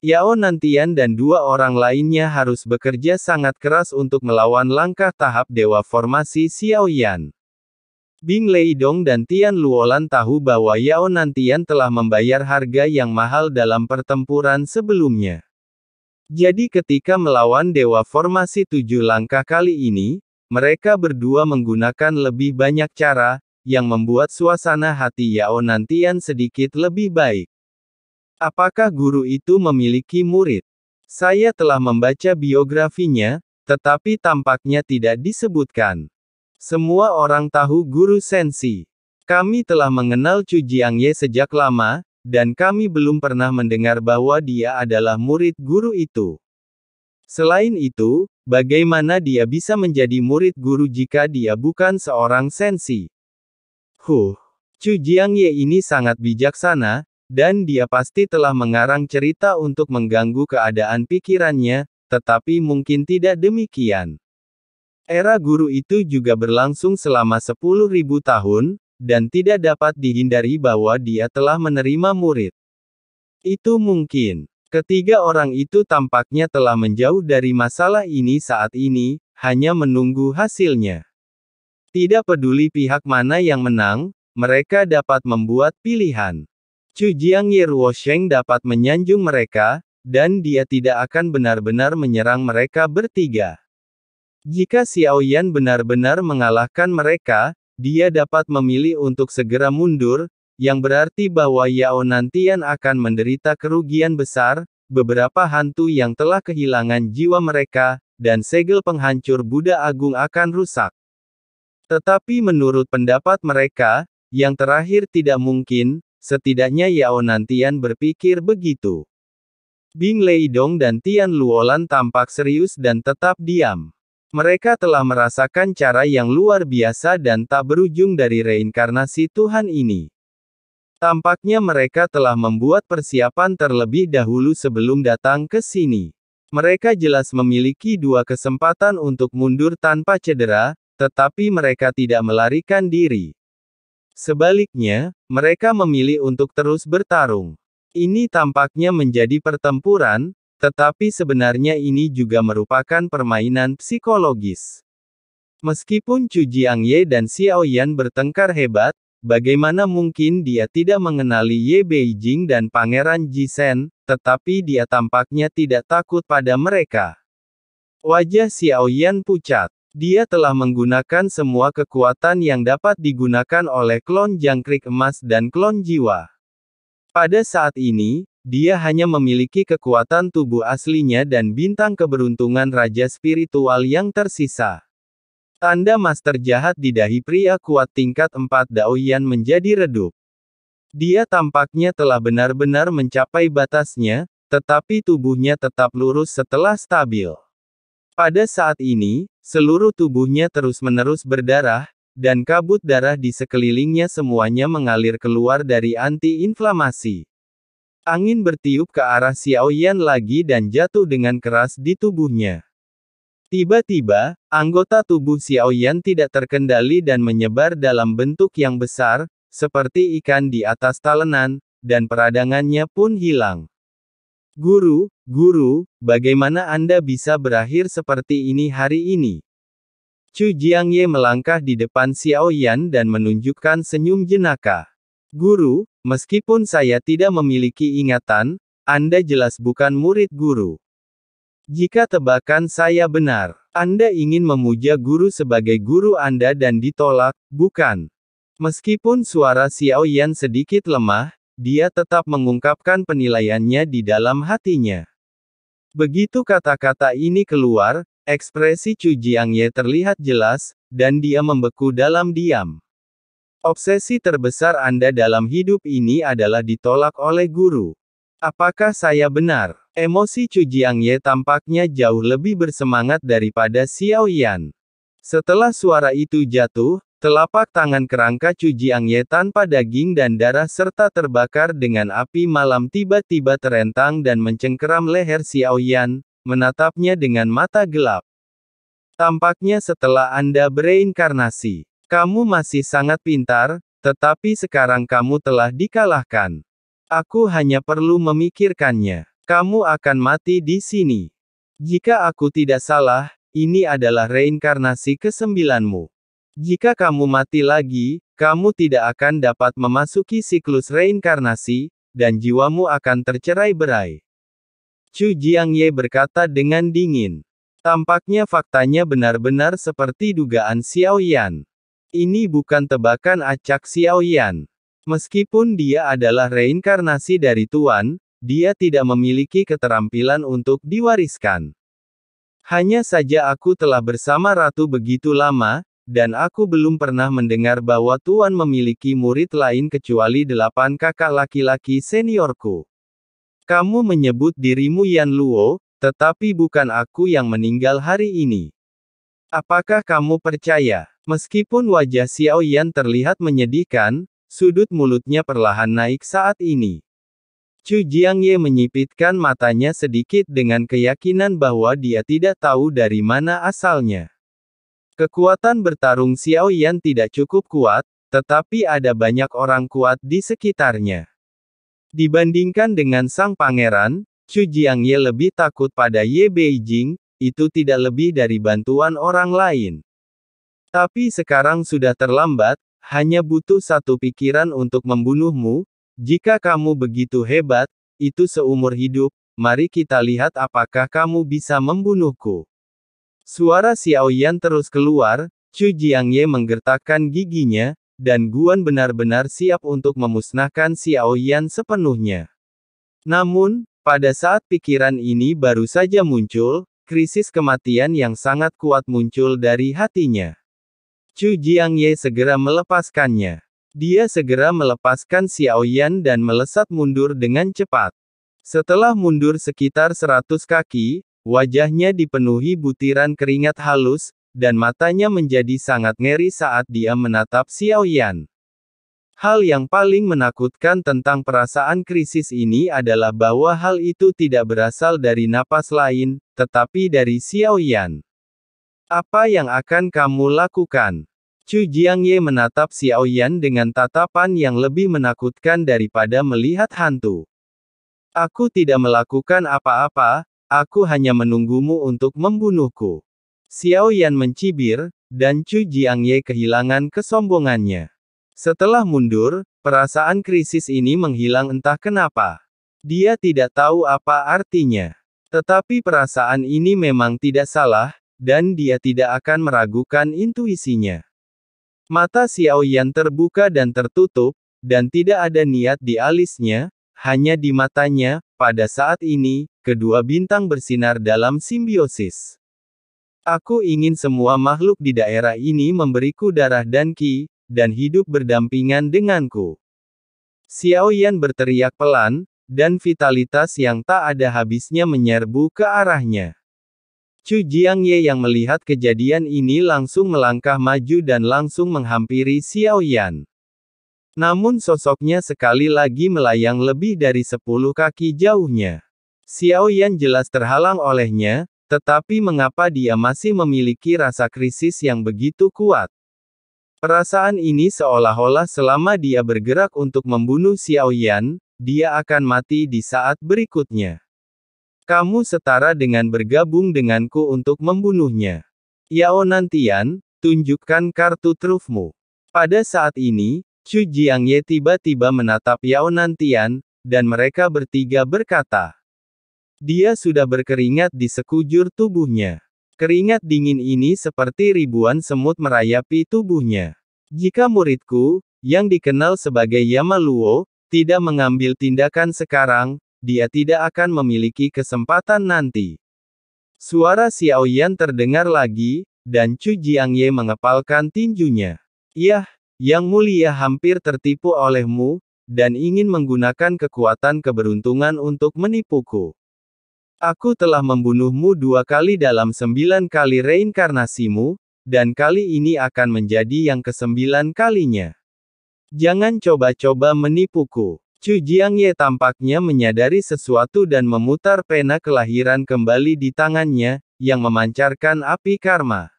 Yao Nantian dan dua orang lainnya harus bekerja sangat keras untuk melawan langkah tahap Dewa Formasi Xiaoyan. Bing Leidong dan Tian Luolan tahu bahwa Yao Nantian telah membayar harga yang mahal dalam pertempuran sebelumnya. Jadi ketika melawan Dewa Formasi 7 langkah kali ini, mereka berdua menggunakan lebih banyak cara, yang membuat suasana hati Yao Nantian sedikit lebih baik. Apakah guru itu memiliki murid? Saya telah membaca biografinya, tetapi tampaknya tidak disebutkan. Semua orang tahu Guru Sensi. Kami telah mengenal Chu Jiangye sejak lama, dan kami belum pernah mendengar bahwa dia adalah murid guru itu. Selain itu, bagaimana dia bisa menjadi murid guru jika dia bukan seorang sensi? Chu Jiangye ini sangat bijaksana, dan dia pasti telah mengarang cerita untuk mengganggu keadaan pikirannya, tetapi mungkin tidak demikian. Era guru itu juga berlangsung selama 10.000 tahun, dan tidak dapat dihindari bahwa dia telah menerima murid. Itu mungkin. Ketiga orang itu tampaknya telah menjauh dari masalah ini saat ini, hanya menunggu hasilnya. Tidak peduli pihak mana yang menang, mereka dapat membuat pilihan. Chu Jiangye Ruosheng dapat menyanjung mereka, dan dia tidak akan benar-benar menyerang mereka bertiga. Jika Xiaoyan benar-benar mengalahkan mereka, dia dapat memilih untuk segera mundur, yang berarti bahwa Yao Nantian akan menderita kerugian besar, beberapa hantu yang telah kehilangan jiwa mereka, dan segel penghancur Buddha Agung akan rusak. Tetapi menurut pendapat mereka, yang terakhir tidak mungkin, setidaknya Yao Nantian berpikir begitu. Bing Leidong dan Tian Luolan tampak serius dan tetap diam. Mereka telah merasakan cara yang luar biasa dan tak berujung dari reinkarnasi Tuhan ini. Tampaknya mereka telah membuat persiapan terlebih dahulu sebelum datang ke sini. Mereka jelas memiliki dua kesempatan untuk mundur tanpa cedera, tetapi mereka tidak melarikan diri. Sebaliknya, mereka memilih untuk terus bertarung. Ini tampaknya menjadi pertempuran, tetapi sebenarnya ini juga merupakan permainan psikologis. Meskipun Chu Jiangye dan Xiaoyan bertengkar hebat, bagaimana mungkin dia tidak mengenali Ye Beijing dan Pangeran Jisen, tetapi dia tampaknya tidak takut pada mereka. Wajah Xiaoyan pucat. Dia telah menggunakan semua kekuatan yang dapat digunakan oleh klon jangkrik emas dan klon jiwa. Pada saat ini, dia hanya memiliki kekuatan tubuh aslinya dan bintang keberuntungan raja spiritual yang tersisa. Tanda master jahat di dahi pria kuat tingkat 4 Daoyan menjadi redup. Dia tampaknya telah benar-benar mencapai batasnya, tetapi tubuhnya tetap lurus setelah stabil. Pada saat ini, seluruh tubuhnya terus-menerus berdarah, dan kabut darah di sekelilingnya semuanya mengalir keluar dari anti-inflamasi. Angin bertiup ke arah Xiaoyan lagi dan jatuh dengan keras di tubuhnya. Tiba-tiba, anggota tubuh Xiaoyan tidak terkendali dan menyebar dalam bentuk yang besar, seperti ikan di atas talenan, dan peradangannya pun hilang. Guru, bagaimana Anda bisa berakhir seperti ini hari ini? Chu Jiangye melangkah di depan Xiaoyan dan menunjukkan senyum jenaka. Guru, meskipun saya tidak memiliki ingatan, Anda jelas bukan murid guru. Jika tebakan saya benar, Anda ingin memuja guru sebagai guru Anda dan ditolak, bukan? Meskipun suara Xiaoyan sedikit lemah, dia tetap mengungkapkan penilaiannya di dalam hatinya. Begitu kata-kata ini keluar, ekspresi Chu Jiangye terlihat jelas, dan dia membeku dalam diam. Obsesi terbesar Anda dalam hidup ini adalah ditolak oleh guru. Apakah saya benar? Emosi Chu Jiangye tampaknya jauh lebih bersemangat daripada Xiaoyan. Setelah suara itu jatuh, telapak tangan kerangka Chu Jiangye tanpa daging dan darah serta terbakar dengan api malam tiba-tiba terentang dan mencengkeram leher Xiaoyan, menatapnya dengan mata gelap. Tampaknya setelah Anda bereinkarnasi, kamu masih sangat pintar, tetapi sekarang kamu telah dikalahkan. Aku hanya perlu memikirkannya. Kamu akan mati di sini. Jika aku tidak salah, ini adalah reinkarnasi ke-9-mu. Jika kamu mati lagi, kamu tidak akan dapat memasuki siklus reinkarnasi, dan jiwamu akan tercerai-berai. Chu Jiangye berkata dengan dingin. Tampaknya faktanya benar-benar seperti dugaan Xiao Yan. Ini bukan tebakan acak Xiao Yan. Meskipun dia adalah reinkarnasi dari Tuan, dia tidak memiliki keterampilan untuk diwariskan. Hanya saja aku telah bersama Ratu begitu lama, dan aku belum pernah mendengar bahwa Tuan memiliki murid lain kecuali 8 kakak laki-laki seniorku. Kamu menyebut dirimu Yan Luo, tetapi bukan aku yang meninggal hari ini. Apakah kamu percaya? Meskipun wajah Xiao Yan terlihat menyedihkan, sudut mulutnya perlahan naik saat ini. Chu Jiangye menyipitkan matanya sedikit dengan keyakinan bahwa dia tidak tahu dari mana asalnya. Kekuatan bertarung Xiao Yan tidak cukup kuat, tetapi ada banyak orang kuat di sekitarnya. Dibandingkan dengan sang pangeran, Chu Jiangye lebih takut pada Ye Beijing, itu tidak lebih dari bantuan orang lain. Tapi sekarang sudah terlambat, hanya butuh satu pikiran untuk membunuhmu. Jika kamu begitu hebat, itu seumur hidup, mari kita lihat apakah kamu bisa membunuhku. Suara Xiao Yan terus keluar, Chu Jiangye menggertakkan giginya, dan Guan benar-benar siap untuk memusnahkan Xiao Yan sepenuhnya. Namun, pada saat pikiran ini baru saja muncul, krisis kematian yang sangat kuat muncul dari hatinya. Chu Jiangye segera melepaskannya. Dia segera melepaskan Xiao Yan dan melesat mundur dengan cepat. Setelah mundur sekitar 100 kaki, wajahnya dipenuhi butiran keringat halus, dan matanya menjadi sangat ngeri saat dia menatap Xiao Yan. Hal yang paling menakutkan tentang perasaan krisis ini adalah bahwa hal itu tidak berasal dari napas lain, tetapi dari Xiao Yan. Apa yang akan kamu lakukan? Chu Jiangye menatap Xiao Yan dengan tatapan yang lebih menakutkan daripada melihat hantu. Aku tidak melakukan apa-apa, aku hanya menunggumu untuk membunuhku. Xiao Yan mencibir, dan Chu Jiangye kehilangan kesombongannya. Setelah mundur, perasaan krisis ini menghilang entah kenapa. Dia tidak tahu apa artinya. Tetapi perasaan ini memang tidak salah, dan dia tidak akan meragukan intuisinya. Mata Xiao Yan terbuka dan tertutup, dan tidak ada niat di alisnya, hanya di matanya. Pada saat ini, kedua bintang bersinar dalam simbiosis. Aku ingin semua makhluk di daerah ini memberiku darah dan qi, dan hidup berdampingan denganku. Xiao Yan berteriak pelan, dan vitalitas yang tak ada habisnya menyerbu ke arahnya. Chu Jiangye yang melihat kejadian ini langsung melangkah maju dan langsung menghampiri Xiao Yan. Namun sosoknya sekali lagi melayang lebih dari 10 kaki jauhnya. Xiao Yan jelas terhalang olehnya, tetapi mengapa dia masih memiliki rasa krisis yang begitu kuat? Perasaan ini seolah-olah selama dia bergerak untuk membunuh Xiao Yan, dia akan mati di saat berikutnya. Kamu setara dengan bergabung denganku untuk membunuhnya. Yao Nantian, tunjukkan kartu trufmu. Pada saat ini, Chu Jiangye tiba-tiba menatap Yao Nantian, dan mereka bertiga berkata. Dia sudah berkeringat di sekujur tubuhnya. Keringat dingin ini seperti ribuan semut merayapi tubuhnya. Jika muridku, yang dikenal sebagai Yama Luo, tidak mengambil tindakan sekarang, dia tidak akan memiliki kesempatan nanti. Suara Xiao Yan terdengar lagi, dan Chu Jiangye mengepalkan tinjunya. Yah, Yang Mulia hampir tertipu olehmu, dan ingin menggunakan kekuatan keberuntungan untuk menipuku. Aku telah membunuhmu 2 kali dalam 9 kali reinkarnasimu, dan kali ini akan menjadi yang ke-9 kalinya. Jangan coba-coba menipuku. Chu Jiangye tampaknya menyadari sesuatu dan memutar pena kelahiran kembali di tangannya, yang memancarkan api karma.